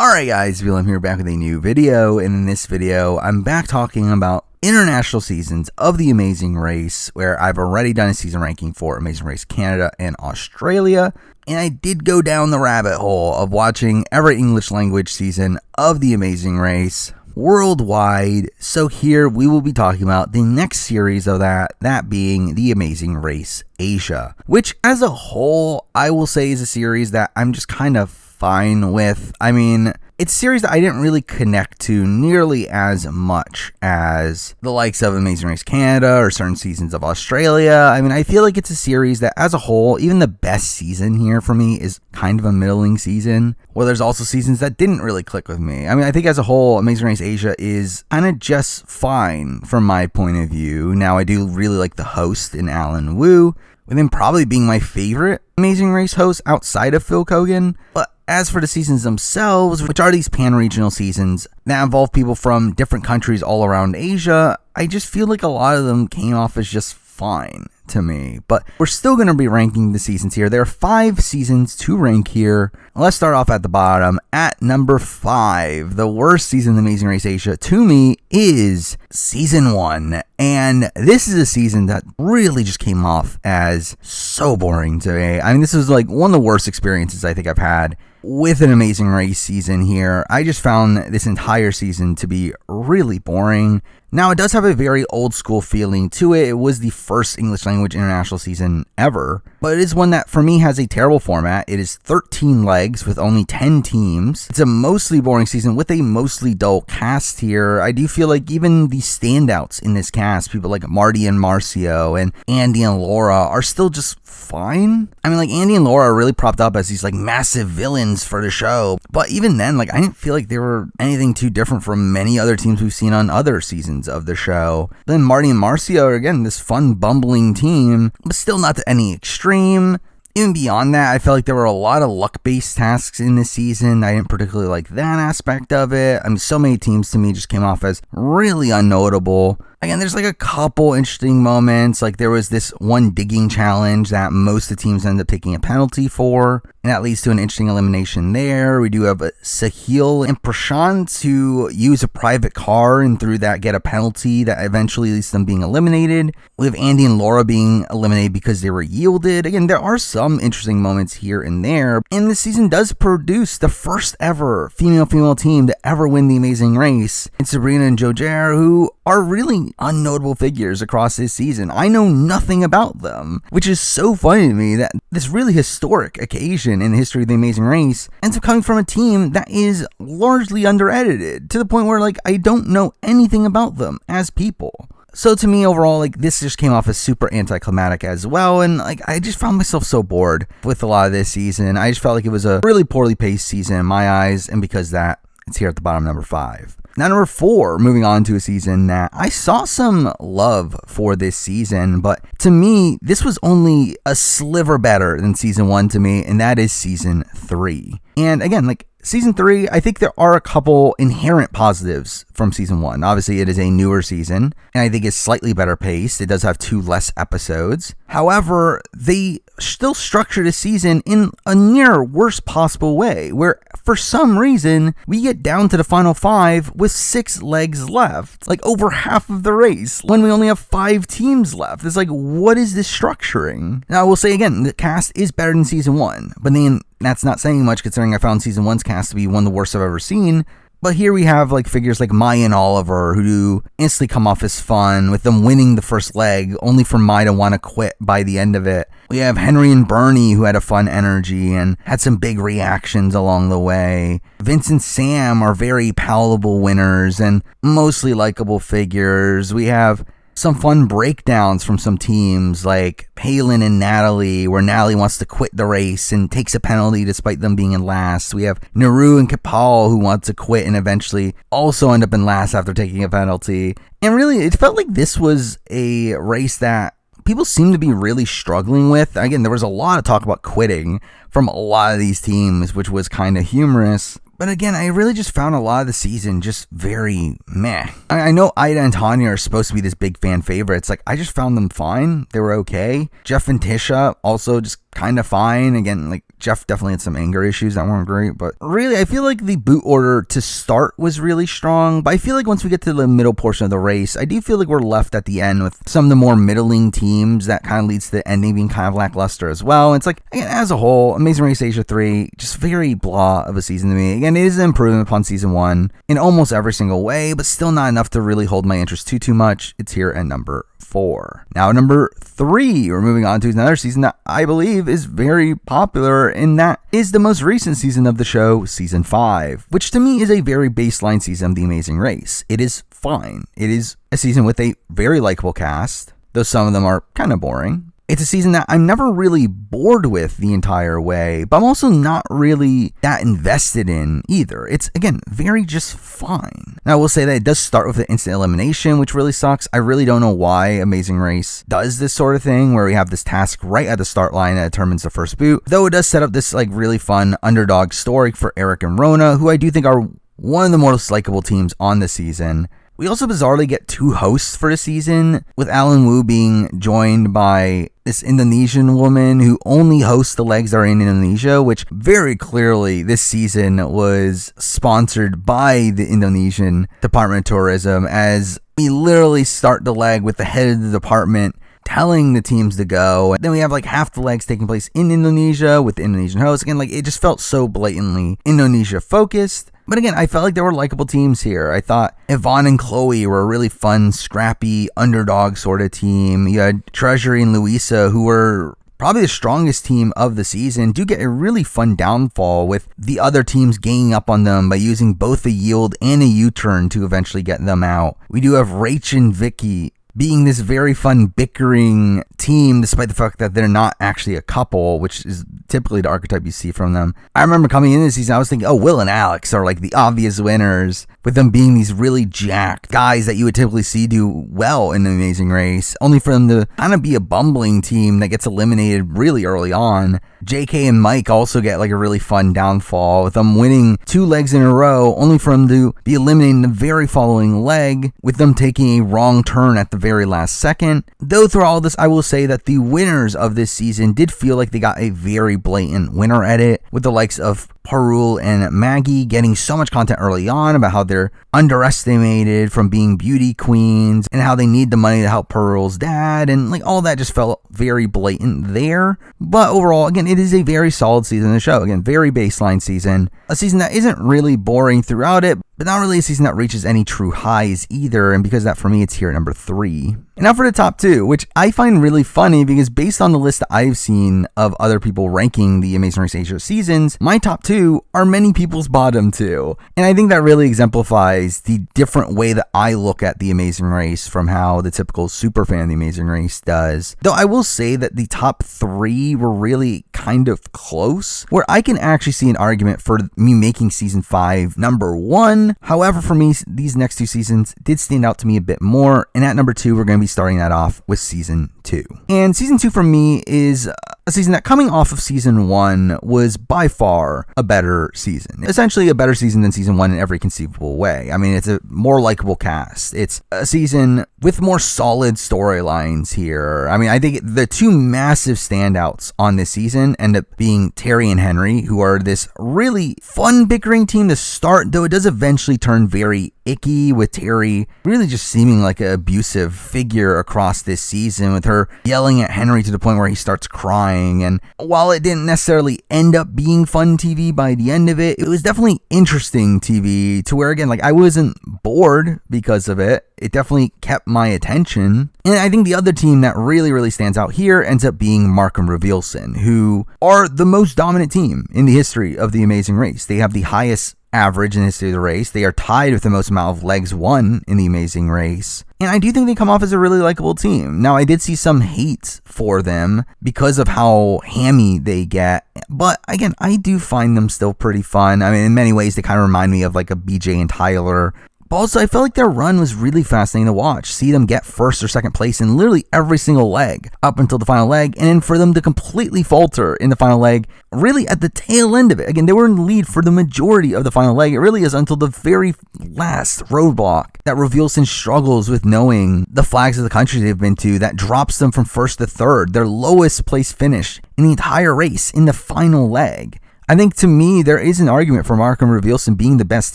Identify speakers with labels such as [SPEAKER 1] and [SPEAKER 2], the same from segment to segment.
[SPEAKER 1] Alright guys, Willem here back with a new video, and in this video, I'm back talking about international seasons of The Amazing Race, where I've already done a season ranking for Amazing Race Canada and Australia, and I did go down the rabbit hole of watching every English language season of The Amazing Race worldwide. So here we will be talking about the next series of that being The Amazing Race Asia, which as a whole, I will say is a series that I'm just kind of fine with. I mean, it's a series that I didn't really connect to nearly as much as the likes of Amazing Race Canada or certain seasons of Australia. I mean, I feel like it's a series that as a whole, even the best season here for me is kind of a middling season, where there's also seasons that didn't really click with me. I mean, I think as a whole, Amazing Race Asia is kind of just fine from my point of view. Now, I do really like the host in Alan Wu, with him probably being my favorite Amazing Race host outside of Phil Kogan. But as for the seasons themselves, which are these pan-regional seasons that involve people from different countries all around Asia, I just feel like a lot of them came off as just fine to me. But we're still going to be ranking the seasons here. There are 5 seasons to rank here. Let's start off at the bottom. At number 5, the worst season of Amazing Race Asia to me is season 1. And this is a season that really just came off as so boring to me. I mean, this was like one of the worst experiences I think I've had with an Amazing Race season here. I just found this entire season to be really boring. Now, it does have a very old school feeling to it. It was the first English language international season ever, but it is one that for me has a terrible format. It is 13 legs with only 10 teams. It's a mostly boring season with a mostly dull cast here. I do feel like even the standouts in this cast, people like Marty and Marcio and Andy and Laura, are still just fine. I mean, like, Andy and Laura are really propped up as these like massive villains for the show, but even then, like, I didn't feel like they were anything too different from many other teams we've seen on other seasons of the show. Then Marty and Marcio are again this fun bumbling team, but still not to any extreme. Even beyond that, I felt like there were a lot of luck-based tasks in this season. I didn't particularly like that aspect of it. I mean, so many teams to me just came off as really unnotable. Again, there's like a couple interesting moments. Like there was this one digging challenge that most of the teams end up taking a penalty for, and that leads to an interesting elimination there. We do have Sahil and Prashant who use a private car and through that get a penalty that eventually leads to them being eliminated. We have Andy and Laura being eliminated because they were yielded. Again, there are some interesting moments here and there, and this season does produce the first ever female team to ever win the Amazing Race. It's Sabrina and Jojer, who are really unnotable figures across this season. I know nothing about them, which is so funny to me that this really historic occasion in the history of the Amazing Race ends up coming from a team that is largely under-edited, to the point where like I don't know anything about them as people. So to me, overall, like this just came off as super anticlimactic as well, and like I just found myself so bored with a lot of this season. I just felt like it was a really poorly paced season in my eyes, and because of that, it's here at the bottom, number 5. Now, number 4, moving on to a season that I saw some love for this season, but to me, this was only a sliver better than season 1 to me, and that is season 3. And again, like, season 3, I think there are a couple inherent positives from season 1. Obviously, it is a newer season, and I think it's slightly better paced. It does have 2 less episodes. However, they still structured a season in a near worst possible way, where for some reason, we get down to the final 5 with 6 legs left, like over half of the race, when we only have 5 teams left. It's like, what is this structuring? Now, I will say again, the cast is better than season 1, but then that's not saying much considering I found season 1's cast to be one of the worst I've ever seen. But here we have like figures like Maya and Oliver who do instantly come off as fun, with them winning the first leg, only for Maya to want to quit by the end of it. We have Henry and Bernie who had a fun energy and had some big reactions along the way. Vince and Sam are very palatable winners and mostly likable figures. We have some fun breakdowns from some teams like Palin and Natalie, where Natalie wants to quit the race and takes a penalty despite them being in last. We have Naru and Kapal who want to quit and eventually also end up in last after taking a penalty. And really, it felt like this was a race that people seem to be really struggling with. Again, there was a lot of talk about quitting from a lot of these teams, which was kind of humorous. But again, I really just found a lot of the season just very meh. I know Ida and Tanya are supposed to be this big fan favorites. Like, I just found them fine. They were okay. Jeff and Tisha also just kind of fine. Again, like, Jeff definitely had some anger issues that weren't great, but really, I feel like the boot order to start was really strong, but I feel like once we get to the middle portion of the race, I do feel like we're left at the end with some of the more middling teams that kind of leads to the ending being kind of lackluster as well. It's like, again, as a whole, Amazing Race Asia 3, just very blah of a season to me. Again, it is an improvement upon season 1 in almost every single way, but still not enough to really hold my interest too much. It's here at number 4. Now, number 3, we're moving on to another season that I believe is very popular, and that is the most recent season of the show, season 5, which to me is a very baseline season of The Amazing Race. It is fine. It is a season with a very likable cast, though some of them are kind of boring. It's a season that I'm never really bored with the entire way, but I'm also not really that invested in either. It's, again, very just fine. Now, I will say that it does start with the instant elimination, which really sucks. I really don't know why Amazing Race does this sort of thing, where we have this task right at the start line that determines the first boot, though it does set up this like really fun underdog story for Eric and Rona, who I do think are one of the most likable teams on the season. We also bizarrely get 2 hosts for the season, with Alan Wu being joined by this Indonesian woman who only hosts the legs that are in Indonesia, which very clearly this season was sponsored by the Indonesian Department of Tourism, as we literally start the leg with the head of the department telling the teams to go. And then we have like half the legs taking place in Indonesia with the Indonesian host. Again, like it just felt so blatantly Indonesia focused. But again, I felt like there were likable teams here. I thought Yvonne and Chloe were a really fun, scrappy, underdog sort of team. You had Treasury and Louisa, who were probably the strongest team of the season, do get a really fun downfall with the other teams ganging up on them by using both a yield and a U-turn to eventually get them out. We do have Rach and Vicky being this very fun bickering team, despite the fact that they're not actually a couple, which is typically the archetype you see from them. I remember coming into this season, I was thinking, oh, Will and Alex are like the obvious winners, with them being these really jacked guys that you would typically see do well in The Amazing Race, only for them to kind of be a bumbling team that gets eliminated really early on. JK and Mike also get like a really fun downfall, with them winning 2 legs in a row, only for them to be eliminated in the very following leg, with them taking a wrong turn at the very last second. Though through all this, I will say that the winners of this season did feel like they got a very blatant winner edit, with the likes of Parul and Maggie getting so much content early on about how they're underestimated from being beauty queens and how they need the money to help Parul's dad, and like all that just felt very blatant there. But overall, again, it is a very solid season of the show. Again, very baseline season, a season that isn't really boring throughout it, but not really a season that reaches any true highs either, and because of that, for me, it's here at number 3. And now for the top 2, which I find really funny because based on the list that I've seen of other people ranking the Amazing Race Asia seasons, my top 2 are many people's bottom 2. And I think that really exemplifies the different way that I look at the Amazing Race from how the typical superfan of the Amazing Race does. Though I will say that the top 3 were really kind of close, where I can actually see an argument for me making season 5 number 1. However, for me, these next 2 seasons did stand out to me a bit more, and at number 2, we're going to be starting that off with season 2. And season 2 for me is a season that, coming off of season 1, was by far a better season. Essentially a better season than season 1 in every conceivable way. I mean, it's a more likable cast. It's a season with more solid storylines here. I mean, I think the 2 massive standouts on this season end up being Terry and Henry, who are this really fun bickering team to start, though it does eventually turn very icky, with Terry really just seeming like an abusive figure across this season, with her yelling at Henry to the point where he starts crying. And while it didn't necessarily end up being fun TV by the end of it, it was definitely interesting TV, to where, again, like I wasn't bored because of it. It definitely kept my attention. And I think the other team that really stands out here ends up being Mark and Revealson, who are the most dominant team in the history of The Amazing Race. They have the highest average in the history of the race. They are tied with the most amount of legs won in The Amazing Race. And I do think they come off as a really likable team. Now, I did see some hate for them because of how hammy they get. But again, I do find them still pretty fun. I mean, in many ways, they kind of remind me of like a BJ and Tyler But also, I felt like their run was really fascinating to watch. See them get first or second place in literally every single leg up until the final leg, and then for them to completely falter in the final leg, really at the tail end of it. Again, they were in the lead for the majority of the final leg. It really is until the very last roadblock that Raveelson struggles with knowing the flags of the countries they've been to that drops them from first to third, their lowest place finish in the entire race in the final leg. I think, to me, there is an argument for Mark and Raveelson being the best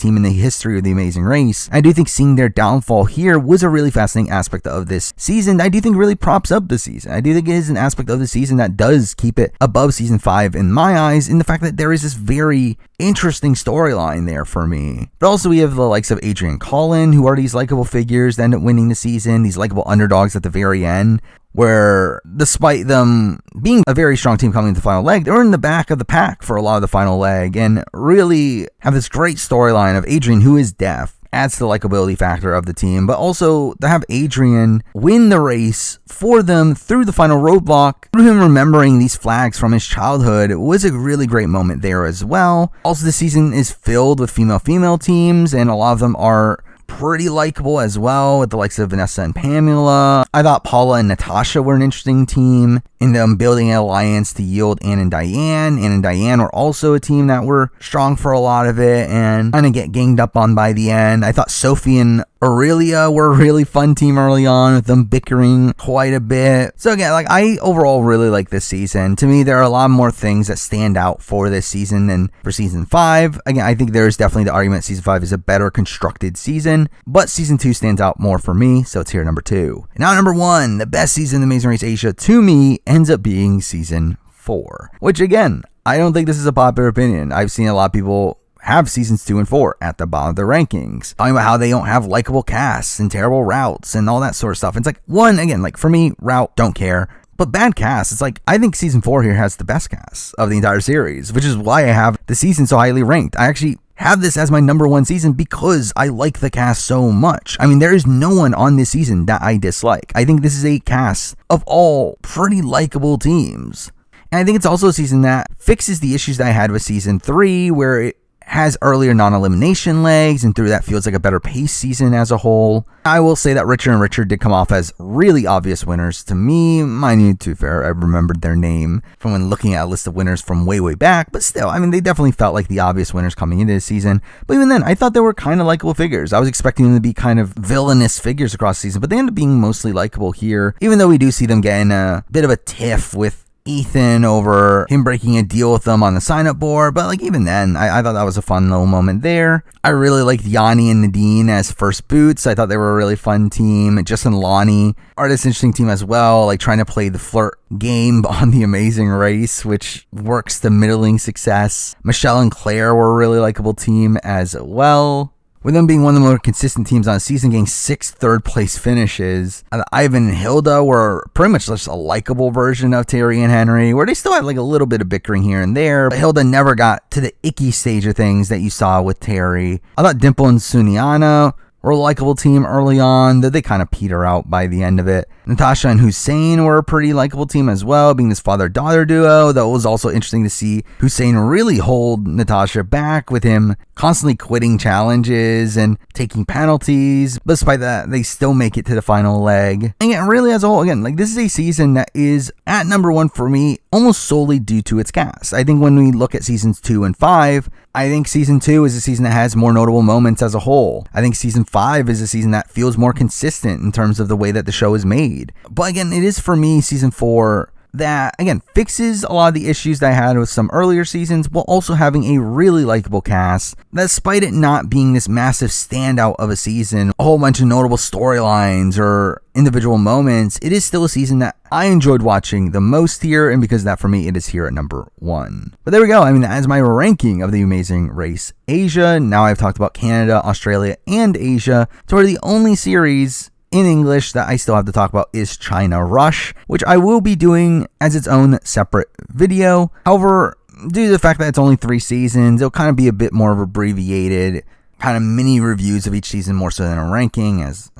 [SPEAKER 1] team in the history of the Amazing Race. I do think seeing their downfall here was a really fascinating aspect of this season. I do think really props up the season. I do think it is an aspect of the season that does keep it above season 5 in my eyes, in the fact that there is this very interesting storyline there for me. But also we have the likes of Adrian Collin, who are these likable figures that end up winning the season, these likable underdogs at the very end, where despite them being a very strong team coming into the final leg, they were in the back of the pack for a lot of the final leg and really have this great storyline of Adrian, who is deaf, adds to the likability factor of the team, but also to have Adrian win the race for them through the final roadblock, through him remembering these flags from his childhood, was a really great moment there as well. Also, the season is filled with female teams, and a lot of them are pretty likable as well, with the likes of Vanessa and Pamela. I thought Paula and Natasha were an interesting team in them building an alliance to yield Ann and Diane. Ann and Diane were also a team that were strong for a lot of it and kind of get ganged up on by the end. I thought Sophie and Aurelia were a really fun team early on, with them bickering quite a bit. So again, I overall really like this season. To me, there are a lot more things that stand out for this season than for season 5. Again, I think there's definitely the argument season 5 is a better constructed season, but season 2 stands out more for me, so it's here number 2. And now number 1, the best season in the Amazing Race Asia, to me, ends up being season 4. Which again, I don't think this is a popular opinion. I've seen a lot of people have seasons 2 and 4 at the bottom of their rankings, talking about how they don't have likable casts and terrible routes and all that sort of stuff. It's for me, route, don't care. But bad cast, it's I think season 4 here has the best cast of the entire series, which is why I have the season so highly ranked. I actually have this as my number 1 season because I like the cast so much. I mean, there is no one on this season that I dislike. I think this is a cast of all pretty likable teams. And I think it's also a season that fixes the issues that I had with season 3, where it has earlier non-elimination legs, and through that feels like a better paced season as a whole. I will say that Richard and Richard did come off as really obvious winners to me. Mind you, to be fair, I remembered their name from when looking at a list of winners from way back, but still, I mean, they definitely felt like the obvious winners coming into this season. But even then, I thought they were kind of likable figures. I was expecting them to be kind of villainous figures across the season, but they end up being mostly likable here, even though we do see them getting a bit of a tiff with Ethan over him breaking a deal with them on the sign-up board, but even then, I thought that was a fun little moment there. I really liked Yanni and Nadine as first boots. I thought they were a really fun team. Justin and Lonnie are this interesting team as well, trying to play the flirt game on the Amazing Race, which works to middling success. Michelle and Claire were a really likable team as well, with them being one of the more consistent teams on the season, getting 6 third-place finishes. Ivan and Hilda were pretty much just a likable version of Terry and Henry, where they still had a little bit of bickering here and there, but Hilda never got to the icky stage of things that you saw with Terry. I thought Dimple and Suniana were a likable team early on, though they kind of peter out by the end of it. Natasha and Hussein were a pretty likable team as well, being this father-daughter duo, though it was also interesting to see Hussein really hold Natasha back, with him constantly quitting challenges and taking penalties. But despite that, they still make it to the final leg. And yeah, really as a whole, again, this is a season that is at number 1 for me almost solely due to its cast. I think when we look at seasons 2 and 5, I think season 2 is a season that has more notable moments as a whole. I think season 5 is a season that feels more consistent in terms of the way that the show is made. But again, it is for me season 4 that, again, fixes a lot of the issues that I had with some earlier seasons, while also having a really likable cast that, despite it not being this massive standout of a season, a whole bunch of notable storylines or individual moments, it is still a season that I enjoyed watching the most here, and because of that, for me, it is here at number 1. But there we go. I mean, that is my ranking of the Amazing Race Asia. Now I've talked about Canada, Australia, and Asia. So we're the only series in English that I still have to talk about is China Rush, which I will be doing as its own separate video. However, due to the fact that it's only 3 seasons, it'll kind of be a bit more of abbreviated, kind of mini reviews of each season more so than a ranking, as,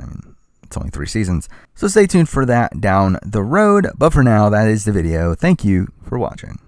[SPEAKER 1] it's only 3 seasons. So stay tuned for that down the road. But for now, that is the video. Thank you for watching.